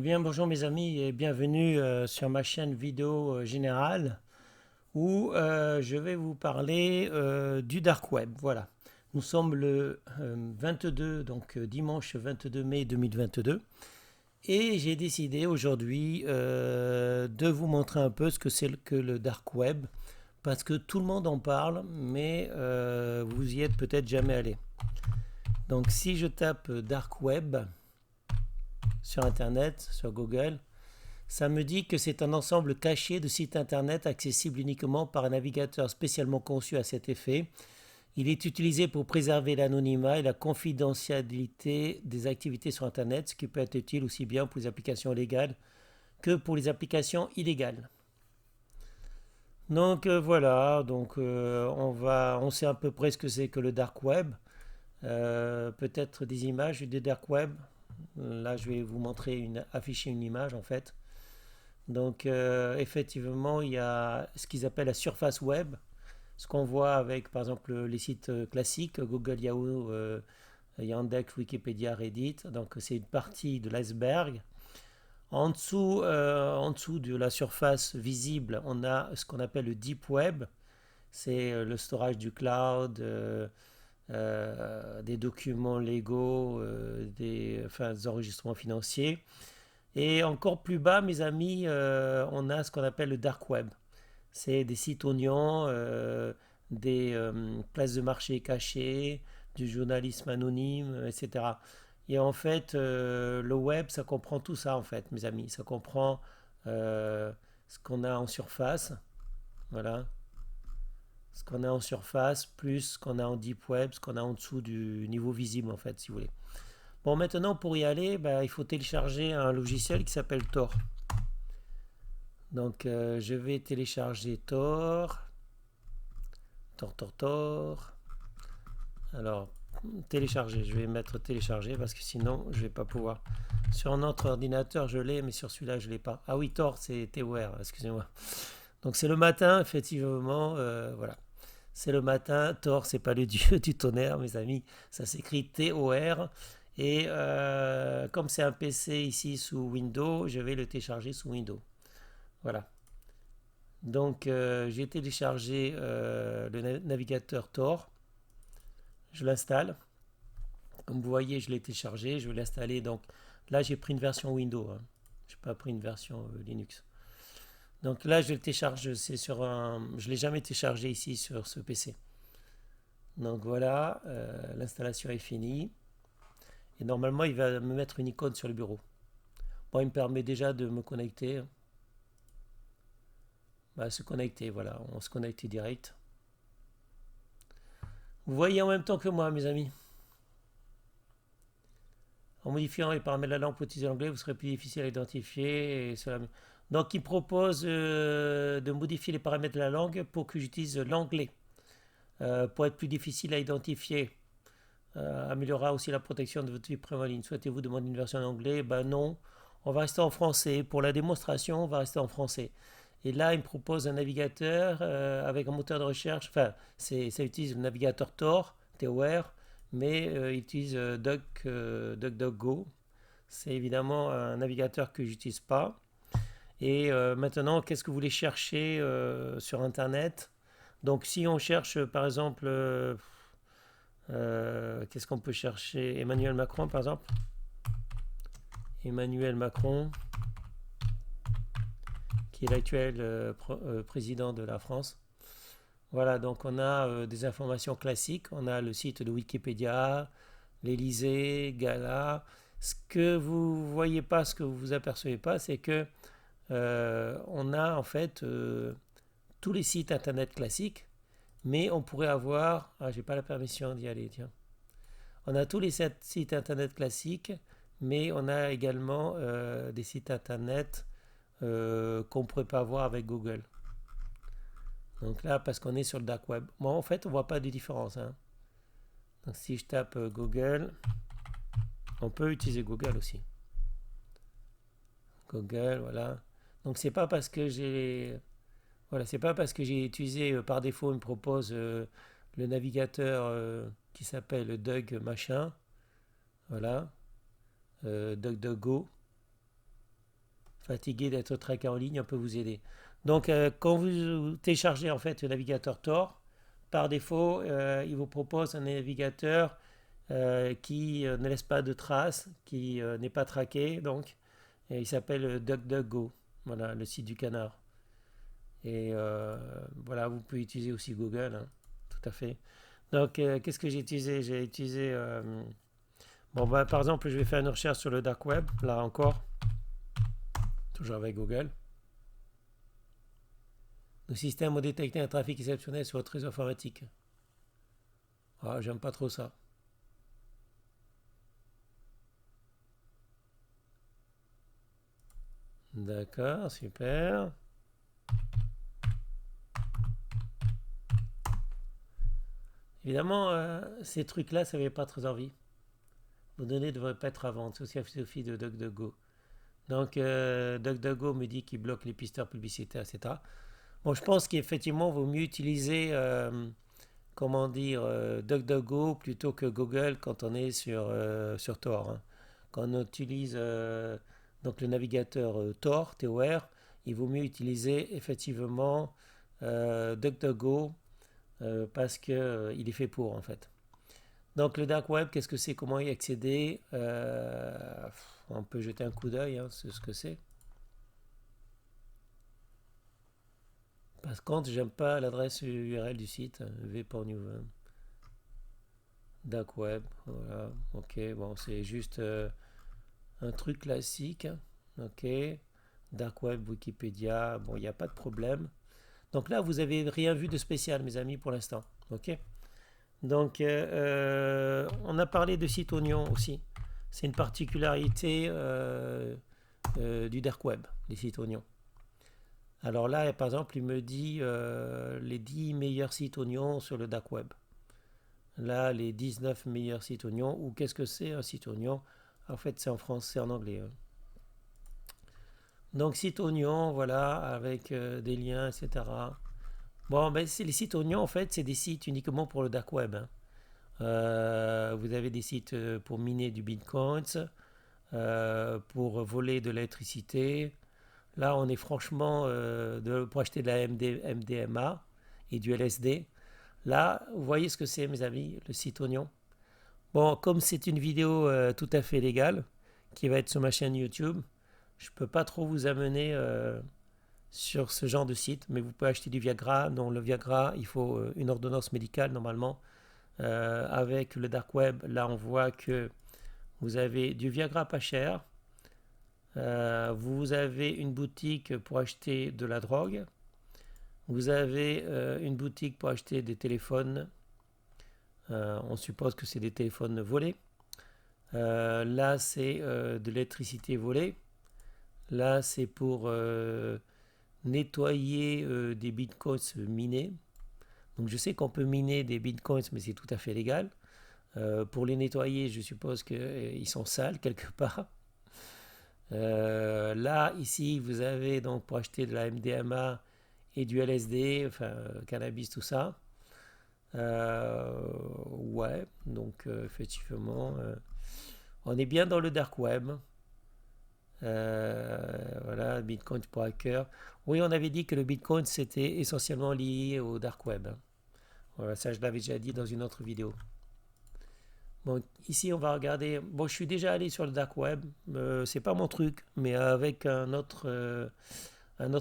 Eh bien, bonjour mes amis et bienvenue sur ma chaîne vidéo générale où je vais vous parler du dark web. Voilà. Nous sommes le 22, donc dimanche 22 mai 2022 et j'ai décidé aujourd'hui de vous montrer un peu ce que c'est que le dark web parce que tout le monde en parle mais vous y êtes peut-être jamais allé. Donc si je tape dark web sur internet, sur Google, ça me dit que c'est un ensemble caché de sites internet accessibles uniquement par un navigateur spécialement conçu à cet effet. Il est utilisé pour préserver l'anonymat et la confidentialité des activités sur internet, ce qui peut être utile aussi bien pour les applications légales que pour les applications illégales. Donc voilà, on sait à peu près ce que c'est que le dark web. Peut-être des images du dark web. Là, je vais vous afficher une image en fait. Donc, effectivement, il y a ce qu'ils appellent la surface web, ce qu'on voit avec, par exemple, les sites classiques, Google, Yahoo, Yandex, Wikipédia, Reddit. Donc, c'est une partie de l'iceberg. En dessous de la surface visible, on a ce qu'on appelle le deep web. C'est le storage du cloud, des documents légaux, des enregistrements financiers. Et encore plus bas, mes amis, on a ce qu'on appelle le dark web. C'est des sites oignons, des places de marché cachées, du journalisme anonyme, etc. Et en fait, le web, ça comprend tout ça, en fait, mes amis. Ça comprend ce qu'on a en surface, voilà, ce qu'on a en surface, plus ce qu'on a en deep web, ce qu'on a en dessous du niveau visible, en fait, si vous voulez. Bon, maintenant, pour y aller, bah, il faut télécharger un logiciel qui s'appelle Tor. Donc, je vais télécharger Tor. Tor. Alors, télécharger. Je vais mettre télécharger parce que sinon, je ne vais pas pouvoir. Sur notre ordinateur, je l'ai, mais sur celui-là, je ne l'ai pas. Ah oui, Tor, c'est TOR, excusez-moi. Donc, c'est le matin, effectivement. Voilà. C'est le matin. Tor, c'est pas le dieu du tonnerre, mes amis. Ça s'écrit TOR. Et comme c'est un PC ici sous Windows, je vais le télécharger sous Windows. Voilà. Donc j'ai téléchargé le navigateur Tor. Je l'installe. Comme vous voyez, je l'ai téléchargé. Je vais l'installer. Donc là, j'ai pris une version Windows. Hein. Je n'ai pas pris une version Linux. Donc là, je le télécharge. Je ne l'ai jamais téléchargé ici sur ce PC. Donc voilà, l'installation est finie. Et normalement, il va me mettre une icône sur le bureau. Bon, il me permet déjà de me connecter. Bah, se connecter, voilà, on se connecte direct. Vous voyez en même temps que moi, mes amis. En modifiant les paramètres de la langue pour utiliser l'anglais, vous serez plus difficile à identifier. Donc, il propose de modifier les paramètres de la langue pour que j'utilise l'anglais, pour être plus difficile à identifier. Améliorera aussi la protection de votre vie privée en ligne. Souhaitez-vous demander une version en anglais? Ben non, on va rester en français. Pour la démonstration, on va rester en français. Et là, il me propose un navigateur avec un moteur de recherche. Enfin, ça utilise le navigateur Tor, TOR, mais il utilise DuckDuckGo. C'est évidemment un navigateur que j'utilise pas. Et maintenant, qu'est-ce que vous voulez chercher sur Internet? Donc, si on cherche, par exemple, qu'est-ce qu'on peut chercher? Emmanuel Macron, par exemple. Emmanuel Macron, qui est l'actuel président de la France. Voilà, donc on a des informations classiques. On a le site de Wikipédia, l'Elysée, Gala. Ce que vous voyez pas, ce que vous apercevez pas, c'est que on a en fait tous les sites internet classiques, mais on pourrait avoir. Ah, j'ai pas la permission d'y aller, tiens. On a tous les sites internet classiques, mais on a également des sites internet qu'on ne pourrait pas voir avec Google. Donc là, parce qu'on est sur le dark web. Bon, en fait, on ne voit pas de différence. Hein. Donc si je tape Google, on peut utiliser Google aussi. Google, voilà. Donc c'est pas parce que c'est pas parce que j'ai utilisé par défaut, il me propose le navigateur qui s'appelle Doug machin, voilà, DuckDuckGo. fatigué d'être traqué en ligne, on peut vous aider. Donc, quand vous téléchargez en fait le navigateur Tor, par défaut, il vous propose un navigateur qui ne laisse pas de traces, qui n'est pas traqué, donc, et il s'appelle DuckDuckGo, voilà, le site du canard. Et voilà, vous pouvez utiliser aussi Google, hein, tout à fait. Donc, qu'est-ce que j'ai utilisé? J'ai utilisé, bon, bah, par exemple, je vais faire une recherche sur le dark web, là encore, toujours avec Google. Nos systèmes ont détecté un trafic exceptionnel sur votre réseau informatique. Ah, j'aime pas trop ça. D'accord, super. Évidemment, ces trucs-là, ça ne fait pas très envie. Vos données ne devraient pas être à vendre. C'est aussi la philosophie de DuckDuckGo. Donc, DuckDuckGo me dit qu'il bloque les pisteurs publicitaires, etc. Bon, je pense qu'effectivement, il vaut mieux utiliser, comment dire, DuckDuckGo plutôt que Google quand on est sur Tor, hein. Quand on utilise donc le navigateur Tor, TOR, il vaut mieux utiliser effectivement DuckDuckGo parce qu'il est fait pour en fait. Donc le dark web, qu'est-ce que c'est? Comment y accéder? On peut jeter un coup d'œil, hein, c'est ce que c'est. Par contre, j'aime pas l'adresse URL du site, v pour new dark web. Voilà, ok, bon, c'est juste un truc classique. Ok, dark web, Wikipédia, bon, il n'y a pas de problème. Donc là, vous avez rien vu de spécial, mes amis, pour l'instant. Ok. Donc, on a parlé de site oignon aussi. C'est une particularité du dark web, les sites oignons. Alors là, par exemple, il me dit les 10 meilleurs sites oignons sur le dark web. Là, les 19 meilleurs sites oignons. Ou qu'est-ce que c'est un site oignon? En fait, c'est en français, en anglais, hein. Donc, site oignon, voilà, avec des liens, etc. Bon, ben, les sites oignons, en fait, c'est des sites uniquement pour le dark web, hein. Vous avez des sites pour miner du bitcoin, pour voler de l'électricité. Là, on est franchement pour acheter de la MDMA et du LSD. Là, vous voyez ce que c'est, mes amis, le site oignon. Bon, comme c'est une vidéo tout à fait légale qui va être sur ma chaîne YouTube, je ne peux pas trop vous amener sur ce genre de site, mais vous pouvez acheter du Viagra. Non, le Viagra, il faut une ordonnance médicale normalement. Avec le dark web, là on voit que vous avez du Viagra pas cher, vous avez une boutique pour acheter de la drogue, vous avez une boutique pour acheter des téléphones, on suppose que c'est des téléphones volés, là c'est de l'électricité volée, là c'est pour nettoyer des bitcoins minés. Donc je sais qu'on peut miner des bitcoins, mais c'est tout à fait légal. Pour les nettoyer, je suppose qu'ils sont sales quelque part. Là, ici, vous avez donc pour acheter de la MDMA et du LSD, enfin cannabis, tout ça. Ouais, donc effectivement, on est bien dans le dark web. Voilà, Bitcoin pour hacker. Oui, on avait dit que le Bitcoin c'était essentiellement lié au dark web. Voilà, ça je l'avais déjà dit dans une autre vidéo. Bon, ici on va regarder. Bon, je suis déjà allé sur le dark web. C'est pas mon truc, mais avec un autre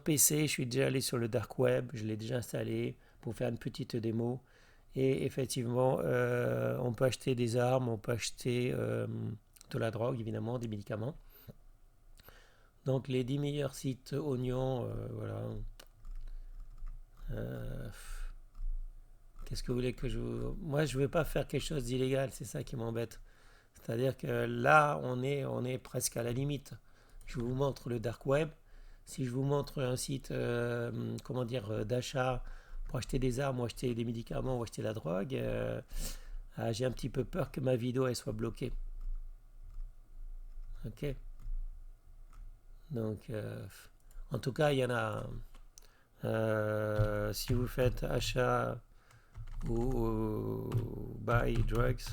PC, je suis déjà allé sur le dark web. Je l'ai déjà installé pour faire une petite démo. Et effectivement, on peut acheter des armes, on peut acheter de la drogue, évidemment, des médicaments. Donc les 10 meilleurs sites oignons, voilà. Qu'est-ce que vous voulez que je vous... Moi, je ne veux pas faire quelque chose d'illégal, c'est ça qui m'embête. C'est-à-dire que là, on est presque à la limite. Je vous montre le dark web. Si je vous montre un site, comment dire, d'achat pour acheter des armes ou acheter des médicaments ou acheter la drogue, j'ai un petit peu peur que ma vidéo elle soit bloquée. Ok. Donc, en tout cas, il y en a. Si vous faites achat ou buy drugs.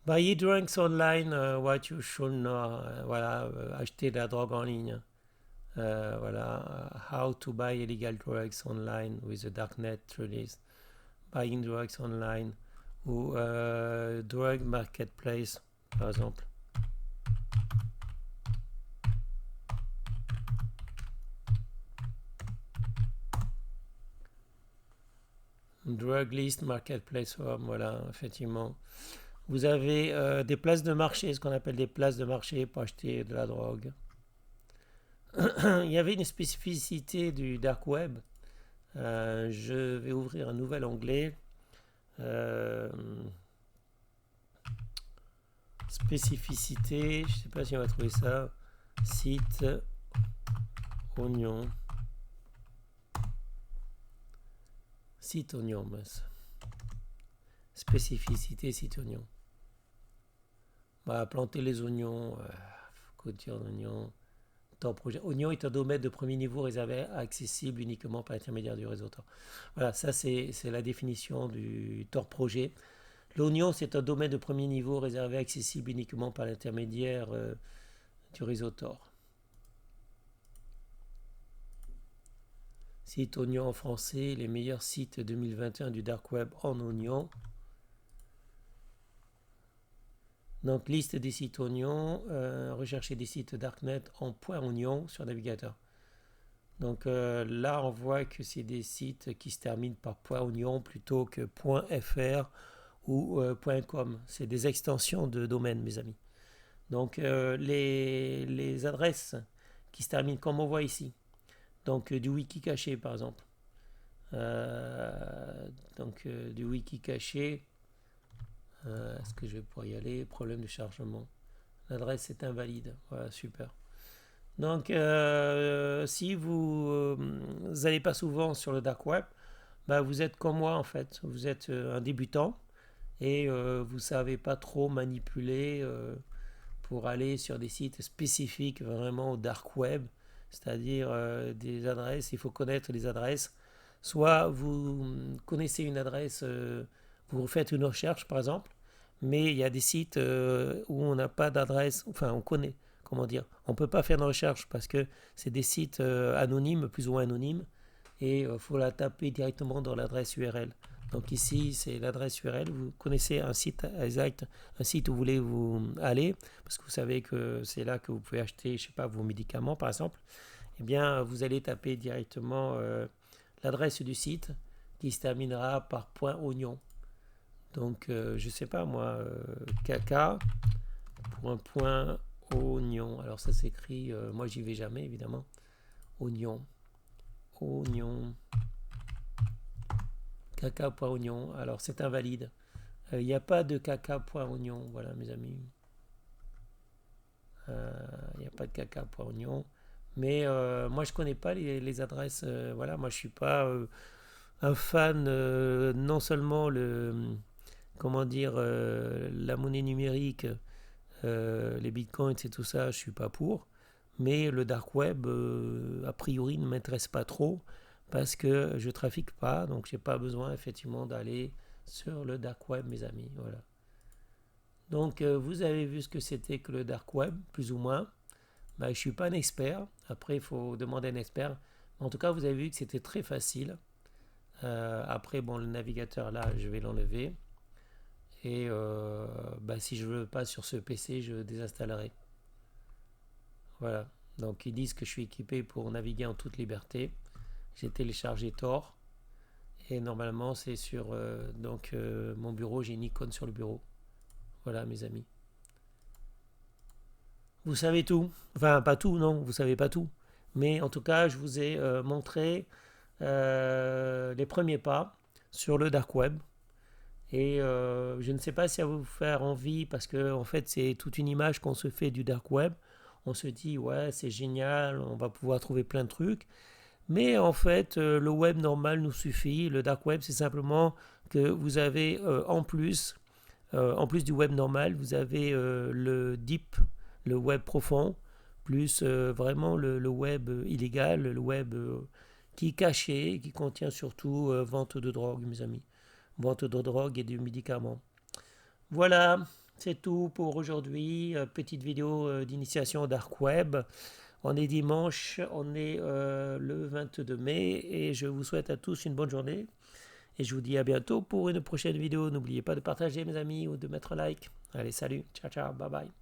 Buy drugs online, what you should know. Voilà, acheter de la drogue en ligne. Voilà, how to buy illegal drugs online with the darknet release. Buying drugs online ou drug marketplace, par exemple. Drug list marketplace, voilà, effectivement. Vous avez des places de marché, ce qu'on appelle des places de marché pour acheter de la drogue. Il y avait une spécificité du dark web. Je vais ouvrir un nouvel onglet. Spécificité, je ne sais pas si on va trouver ça. Site oignon. Site oignon, mince. Spécificité site oignon. Bah, planter les oignons, couture d'oignons. Projet. Oignon est un domaine de premier niveau réservé accessible uniquement par l'intermédiaire du réseau Tor. Voilà, ça c'est la définition du Tor projet. L'oignon, c'est un domaine de premier niveau réservé accessible uniquement par l'intermédiaire du réseau Tor. Site oignon en français, les meilleurs sites 2021 du dark web en oignon. Donc liste des sites oignons, rechercher des sites darknet en .oignon sur navigateur. Donc là on voit que c'est des sites qui se terminent par .oignon plutôt que .fr ou .com. C'est des extensions de domaine, mes amis. Donc les adresses qui se terminent comme on voit ici. Donc du wiki caché par exemple. Du wiki caché. Est-ce que je vais pouvoir y aller? Problème de chargement. L'adresse est invalide. Voilà, super. Donc, si vous n'allez pas souvent sur le dark web, bah, vous êtes comme moi en fait. Vous êtes un débutant et vous ne savez pas trop manipuler pour aller sur des sites spécifiques vraiment au dark web, c'est-à-dire des adresses. Il faut connaître les adresses. Soit vous connaissez une adresse, vous faites une recherche par exemple, mais il y a des sites où on n'a pas d'adresse, enfin on connaît, comment dire, on ne peut pas faire de recherche parce que c'est des sites anonymes, plus ou moins anonymes, et il faut la taper directement dans l'adresse URL. Donc ici, c'est l'adresse URL. Vous connaissez un site exact, un site où vous voulez vous aller, parce que vous savez que c'est là que vous pouvez acheter, je sais pas, vos médicaments par exemple. Eh bien, vous allez taper directement l'adresse du site qui se terminera par .oignon. Donc, je sais pas moi, caca pour un point oignon. Alors ça s'écrit, moi j'y vais jamais évidemment. Oignon, oignon, caca.oignon. Alors c'est invalide. Il n'y a pas de caca.oignon, voilà mes amis. Il n'y a pas de caca.oignon. Mais moi je connais pas les adresses. Voilà, moi je suis pas un fan non seulement comment dire, la monnaie numérique, les bitcoins et tout ça, je suis pas pour. Mais le dark web, a priori, ne m'intéresse pas trop parce que je trafique pas, donc j'ai pas besoin effectivement d'aller sur le dark web, mes amis. Voilà. Donc vous avez vu ce que c'était que le dark web, plus ou moins. Ben, je suis pas un expert. Après, il faut demander à un expert. En tout cas, vous avez vu que c'était très facile. Après, bon, le navigateur là, je vais l'enlever. Et si je veux pas sur ce PC, je désinstallerai. Voilà. Donc ils disent que je suis équipé pour naviguer en toute liberté. J'ai téléchargé Tor. Et normalement, c'est sur mon bureau. J'ai une icône sur le bureau. Voilà, mes amis. Vous savez tout. Enfin, pas tout, non. Vous savez pas tout. Mais en tout cas, je vous ai montré les premiers pas sur le dark web. Et je ne sais pas si ça va vous faire envie parce que en fait c'est toute une image qu'on se fait du dark web. On se dit ouais c'est génial, on va pouvoir trouver plein de trucs. Mais en fait le web normal nous suffit. Le dark web c'est simplement que vous avez en plus du web normal, vous avez le deep, le web profond, plus vraiment le web illégal, le web qui est caché, qui contient surtout vente de drogue, mes amis. Vente de drogue et de médicaments. Voilà, C'est tout pour aujourd'hui. Petite vidéo d'initiation au Dark Web. On est dimanche, on est le 22 mai et je vous souhaite à tous une bonne journée. Et je vous dis à bientôt pour une prochaine vidéo. N'oubliez pas de partager mes amis ou de mettre un like. Allez, salut, ciao ciao, bye bye.